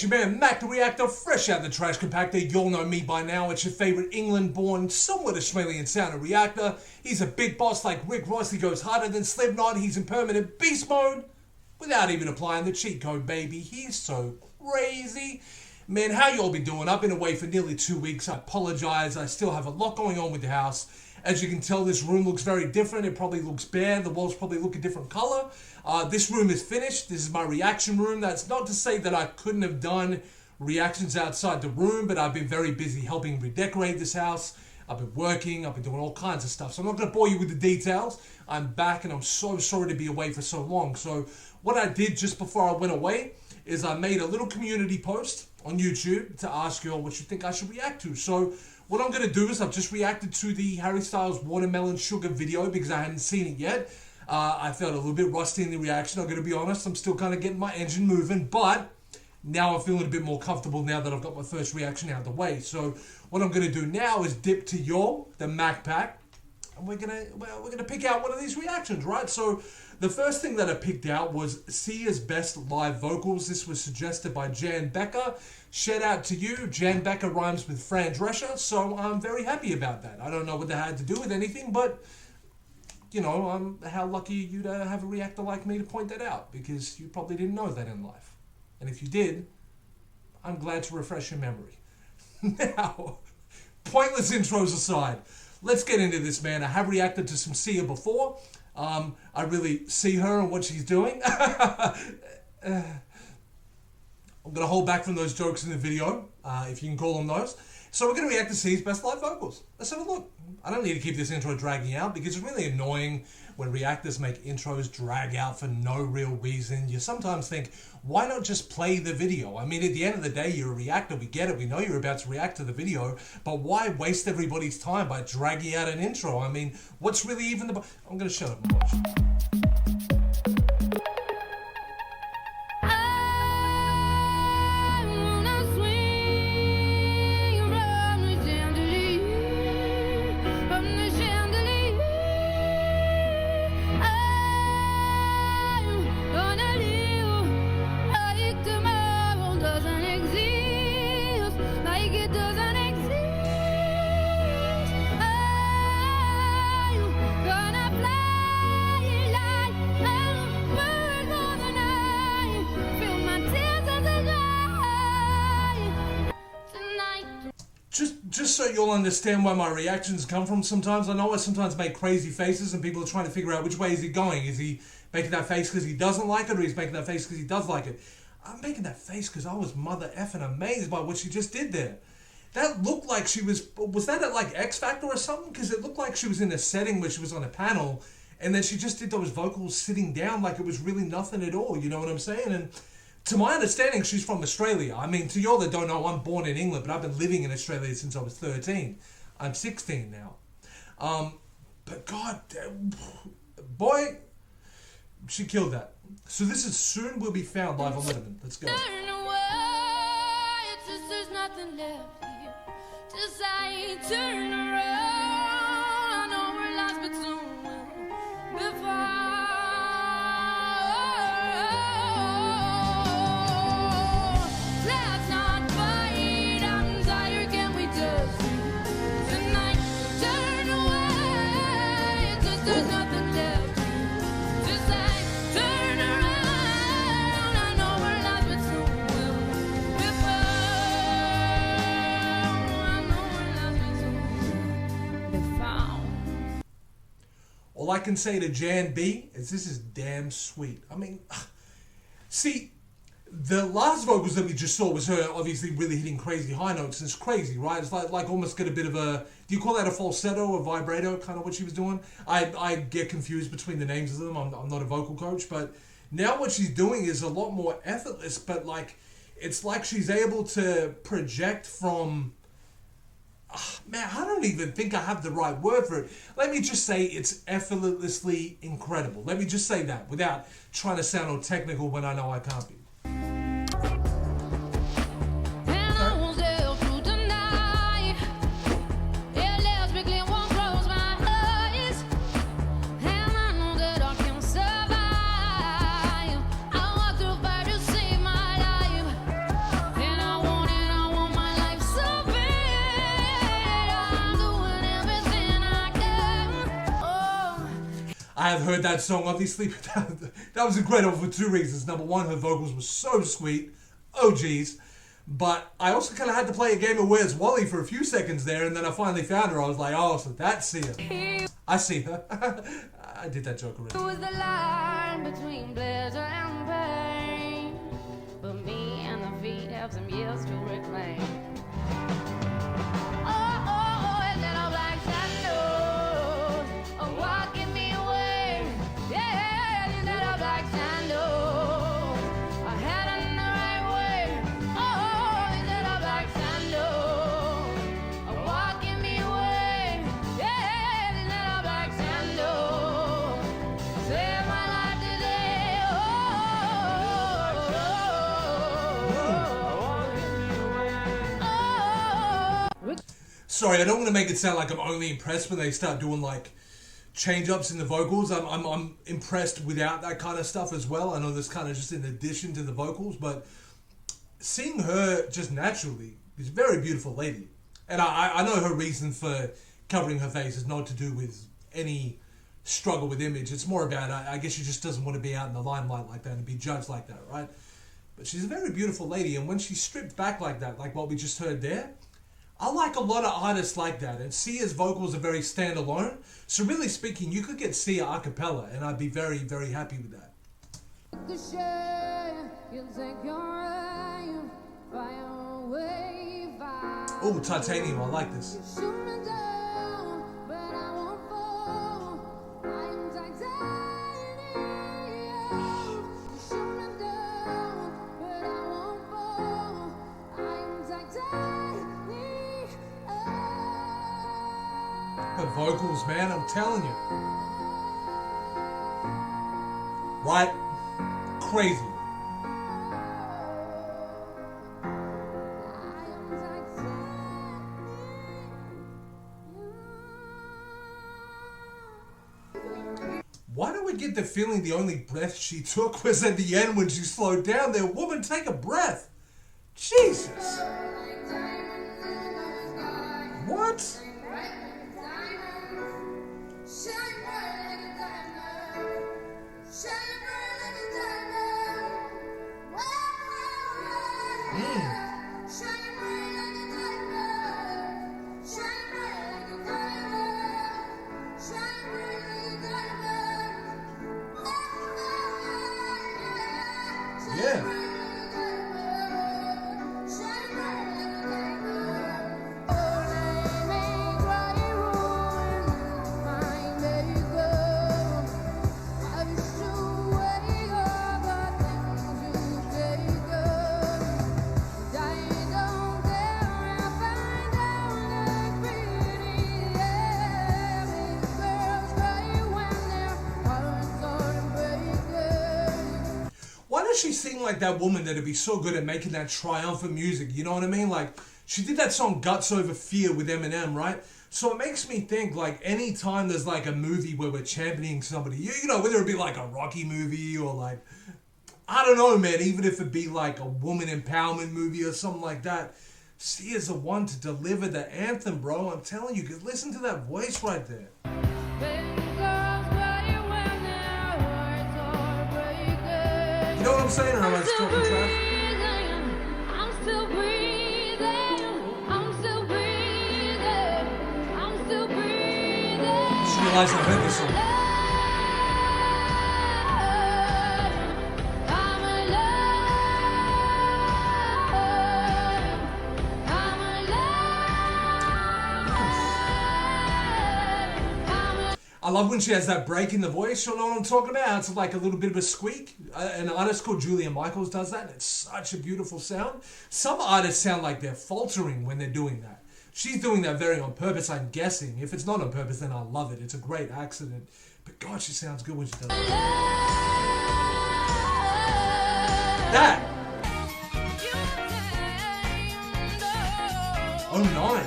it's your man Mac the Reactor, fresh out of the trash compactor. You'll know me by now. It's your favourite England-born, somewhat Australian sounding Reactor. He's a big boss like Rick Ross. He goes harder than Slipknot. He's in permanent beast mode without even applying the cheat code, baby. He's so crazy. Man, how y'all been doing? I've been away for nearly 2 weeks. I apologise. I still have a lot going on with the house. As you can tell, this room looks very different. It probably looks bare. The walls probably look a different colour. This room is finished. This is my reaction room. That's not to say that I couldn't have done reactions outside the room, but I've been very busy helping redecorate this house. I've been working. I've been doing all kinds of stuff. So I'm not going to bore you with the details. I'm back and I'm so sorry to be away for so long. So what I did just before I went away is I made a little community post on YouTube to ask you all what you think I should react to. So what I'm going to do is I've just reacted to the Harry Styles Watermelon Sugar video because I hadn't seen it yet. I felt a little bit rusty in the reaction, I'm going to be honest. I'm still kind of getting my engine moving, but now I'm feeling a bit more comfortable now that I've got my first reaction out of the way. So what I'm going to do now is dip to y'all, the Mac Pack, and we're gonna pick out one of these reactions, right? So the first thing that I picked out was Sia's best live vocals. This was suggested by Jan Becker. Shout out to you. Jan Becker rhymes with Fran Drescher, so I'm very happy about that. I don't know what that had to do with anything, but you know, how lucky are you to have a reactor like me to point that out, because you probably didn't know that in life. And if you did, I'm glad to refresh your memory. Now, pointless intros aside, let's get into this, man. I have reacted to some Sia before. I really see her and what she's doing. I'm going to hold back from those jokes in the video, if you can call them those. So we're going to react to Sia's best live vocals. Let's have a look. I don't need to keep this intro dragging out because it's really annoying when reactors make intros drag out for no real reason. You sometimes think, why not just play the video? I mean, at the end of the day, you're a reactor. We get it. We know you're about to react to the video. But why waste everybody's time by dragging out an intro? I mean, what's really even the... I'm going to shut up and watch. Just so you'll understand where my reactions come from sometimes. I know I sometimes make crazy faces and people are trying to figure out which way is he going. Is he making that face because he doesn't like it, or he's making that face because he does like it? I'm making that face because I was mother effing amazed by what she just did there. That looked like she was that at like X Factor or something? Because it looked like she was in a setting where she was on a panel and then she just did those vocals sitting down like it was really nothing at all. You know what I'm saying? And to my understanding, she's from Australia. I mean, to y'all that don't know, I'm born in England, but I've been living in Australia since I was 13. I'm 16 now. But God, boy, she killed that. So this is Soon Will Be Found live on Letterman. Let's go. Turn away, it's just there's nothing left here. Just I turn around, I know we're lost, but soon will be found. All I can say to Jan B is this is damn sweet. I mean, see, the last vocals that we just saw was her obviously really hitting crazy high notes, and it's crazy, right? It's like almost got a bit of a, do you call that a falsetto or vibrato, kind of what she was doing? I get confused between the names of them. I'm not a vocal coach, but now what she's doing is a lot more effortless, but like, it's like she's able to project from... Man, I don't even think I have the right word for it. Let me just say it's effortlessly incredible. Let me just say that without trying to sound all technical when I know I can't be. have heard that song, obviously, but that was incredible for two reasons. Number one, her vocals were so sweet. Oh, geez. But I also kind of had to play a game of Where's Wally for a few seconds there, and then I finally found her. I was like, oh, so that's her. I see her. I did that joke already. It was the line between pleasure and pain, but me and the feet have some years to reclaim. Oh, oh, oh, and then I'm like shadows, oh, walking me away. Yeah, and then I'm like shadows, I had it in the right way. Oh, and then I'm like shadows, oh, walking me away. Yeah, and then I'm like shadows, save my life today. Sorry, I don't want to make it sound like I'm only impressed when they start doing like change-ups in the vocals. I'm impressed without that kind of stuff as well. I know this kind of just in addition to the vocals, but seeing her just naturally is a very beautiful lady. And I know her reason for covering her face is not to do with any struggle with image. It's more about, I guess she just doesn't want to be out in the limelight like that and be judged like that, right? But she's a very beautiful lady, and when she's stripped back like that, like what we just heard there, I like a lot of artists like that, and Sia's vocals are very standalone. So really speaking, you could get Sia a cappella, and I'd be very, very happy with that. Oh, Titanium, I like this. Her vocals, man, I'm telling you. Right? Crazy. Why do we get the feeling the only breath she took was at the end when she slowed down there? Woman, take a breath. Jesus. What? Yeah. Why does she sing like that woman that'd be so good at making that triumphant music? You know what I mean? Like, she did that song Guts Over Fear with Eminem, right? So it makes me think, like, anytime there's like a movie where we're championing somebody, you know, whether it be like a Rocky movie or like, I don't know, man, even if it be like a woman empowerment movie or something like that, Sia's the one to deliver the anthem, bro. I'm telling you, cause listen to that voice right there. You know what I'm saying, or am I just talking trash? I'm still breathing. I'm still breathing. I'm still breathing. Just realized I heard this song. I'm alive. I love when she has that break in the voice. You know what I'm talking about? It's like a little bit of a squeak. An artist called Julia Michaels does that. And it's such a beautiful sound. Some artists sound like they're faltering when they're doing that. She's doing that very on purpose, I'm guessing. If it's not on purpose, then I love it. It's a great accident. But God, she sounds good when she does it. That! 09.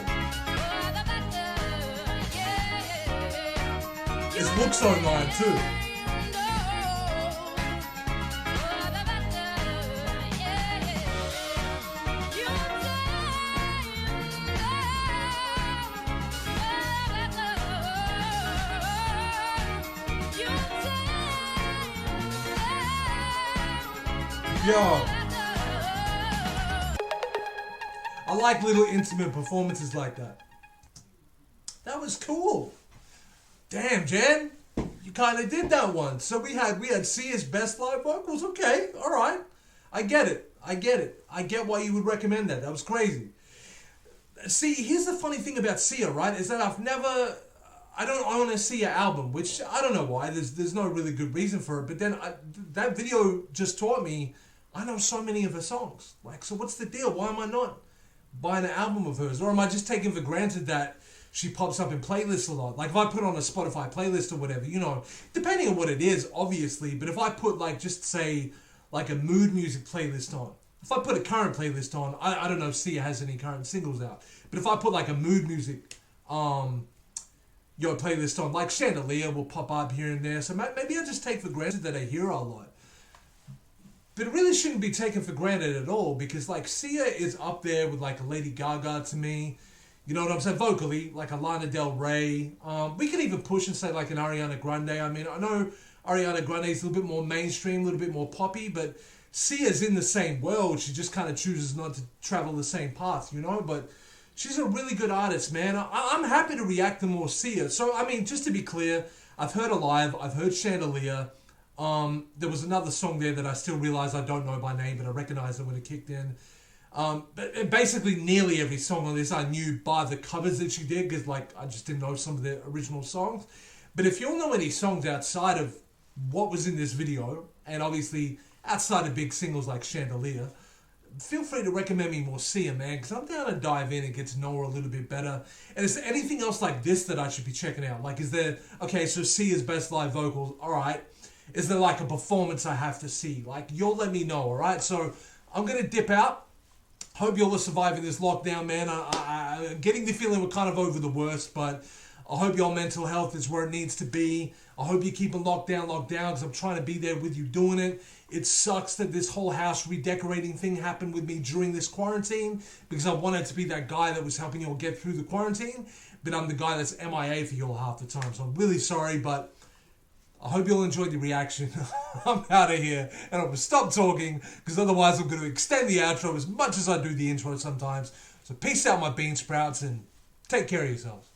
This looks 09 too. Yo, I like little intimate performances like that. That was cool. Damn, Jen, you kind of did that one. So we had Sia's best live vocals. Okay, all right, I get it. I get why you would recommend that. That was crazy. See, here's the funny thing about Sia, right? Is that I don't own a Sia album, which I don't know why. There's no really good reason for it. But then that video just taught me I know so many of her songs. Like, so what's the deal? Why am I not buying an album of hers? Or am I just taking for granted that she pops up in playlists a lot? Like if I put on a Spotify playlist or whatever, you know, depending on what it is, obviously. But if I put like, just say, like a mood music playlist on. If I put a current playlist on, I don't know if Sia has any current singles out. But if I put like a mood music playlist on, like Chandelier will pop up here and there. So maybe I just take for granted that I hear her a lot. But it really shouldn't be taken for granted at all, because like Sia is up there with like a Lady Gaga to me. You know what I'm saying? Vocally, like a Lana Del Rey. We could even push and say like an Ariana Grande. I mean, I know Ariana Grande is a little bit more mainstream, a little bit more poppy, but Sia's in the same world. She just kind of chooses not to travel the same path, you know? But she's a really good artist, man. I'm happy to react to more Sia. So, I mean, just to be clear, I've heard her live. I've heard Chandelier. There was another song there that I still realize I don't know by name, but I recognized it when it kicked in. But basically nearly every song on this I knew by the covers that she did, because like I just didn't know some of the original songs. But if you'll know any songs outside of what was in this video, and obviously outside of big singles like Chandelier, feel free to recommend me more Sia, man, because I'm down to dive in and get to know her a little bit better. And is there anything else like this that I should be checking out? Like, is there, okay, so Sia's best live vocals, all right. Is there like a performance I have to see? Like, you'll let me know, all right? So I'm going to dip out. Hope you're all surviving this lockdown, man. I'm getting the feeling we're kind of over the worst, but I hope your mental health is where it needs to be. I hope you keep it locked down, because I'm trying to be there with you doing it. It sucks that this whole house redecorating thing happened with me during this quarantine, because I wanted to be that guy that was helping you all get through the quarantine, but I'm the guy that's MIA for you all half the time. So I'm really sorry, but I hope you all enjoyed the reaction. I'm out of here, and I'm going to stop talking, because otherwise I'm going to extend the outro as much as I do the intro sometimes. So peace out, my bean sprouts, and take care of yourselves.